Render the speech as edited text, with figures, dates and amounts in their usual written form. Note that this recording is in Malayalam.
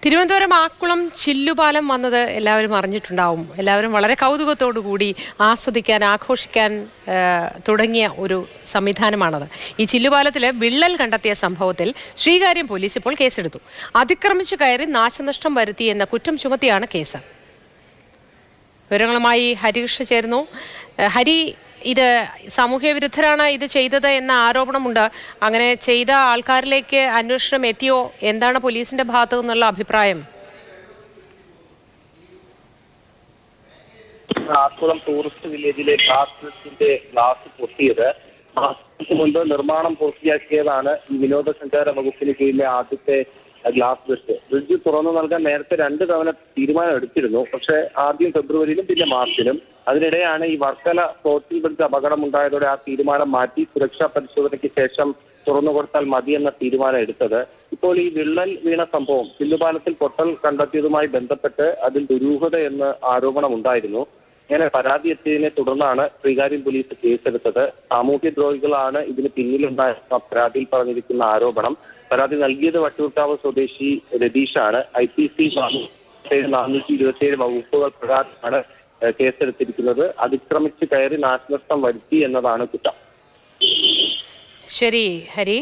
തിരുവനന്തപുരം ആക്കുളം ചില്ലുപാലം വന്നത് എല്ലാവരും അറിഞ്ഞിട്ടുണ്ടാവും. എല്ലാവരും വളരെ കൗതുകത്തോടു കൂടി ആസ്വദിക്കാൻ, ആഘോഷിക്കാൻ തുടങ്ങിയ ഒരു സംവിധാനമാണത്. ഈ ചില്ലുപാലത്തിൽ വിള്ളൽ കണ്ടെത്തിയ സംഭവത്തിൽ ശ്രീകാര്യം പോലീസ് ഇപ്പോൾ കേസെടുത്തു. അതിക്രമിച്ചു കയറി നാശനഷ്ടം വരുത്തി എന്ന കുറ്റം ചുമത്തിയാണ് കേസ്. വിവരങ്ങളുമായി ഹരികൃഷ്ണ ചേരുന്നു. ഹരി, ഇത് സാമൂഹ്യ വിരുദ്ധരാണ് ഇത് ചെയ്തത് എന്ന ആരോപണമുണ്ട്. അങ്ങനെ ചെയ്ത ആൾക്കാരിലേക്ക് അന്വേഷണം എത്തിയോ? എന്താണ് പോലീസിന്റെ ഭാഗത്തു നിന്നുള്ള അഭിപ്രായം? ആക്കുളം ടൂറിസ്റ്റ് വില്ലേജിലെ ഗ്ലാസ് പൊട്ടിയത് മുൻപ് നിർമ്മാണം പൂർത്തിയാക്കിയതാണ് ഈ വിനോദസഞ്ചാര വകുപ്പിന് കീഴിലെ ആദ്യത്തെ ഗ്ലാസ് ബ്രിഡ്ജ് തുറന്നു നൽകാൻ നേരത്തെ 2 തവണ തീരുമാനം എടുത്തിരുന്നു. പക്ഷേ ആദ്യം ഫെബ്രുവരിയിലും പിന്നെ മാർച്ചിലും. അതിനിടെയാണ് ഈ വർക്കല ഫ്ലോട്ടിംഗ് ബ്രിഡ്ജ് അപകടമുണ്ടായതോടെ ആ തീരുമാനം മാറ്റി സുരക്ഷാ പരിശോധനയ്ക്ക് ശേഷം തുറന്നു കൊടുത്താൽ മതി എന്ന തീരുമാനം എടുത്തത്. ഇപ്പോൾ ഈ വിള്ളൽ വീണ സംഭവം ചില്ലുപാലത്തിൽ പൊട്ടൽ കണ്ടെത്തിയതുമായി ബന്ധപ്പെട്ട് അതിൽ ദുരൂഹത എന്ന് ആരോപണമുണ്ടായിരുന്നു. ഇങ്ങനെ പരാതി എത്തിയതിനെ തുടർന്നാണ് ശ്രീകാര്യം പോലീസ് കേസെടുത്തത്. സാമൂഹ്യദ്രോഹികളാണ് ഇതിന് പിന്നിലുണ്ടായ പരാതിയിൽ പറഞ്ഞിരിക്കുന്ന ആരോപണം. പരാതി നൽകിയത് വട്ടിയൂർക്കാവ് സ്വദേശി രതീഷാണ്. IPC 427 വകുപ്പുകൾ പ്രകാരമാണ് കേസെടുത്തിരിക്കുന്നത്. അതിക്രമിച്ച് കയറി നാശനഷ്ടം വരുത്തി എന്നതാണ് കുറ്റം. ശരി ഹരി.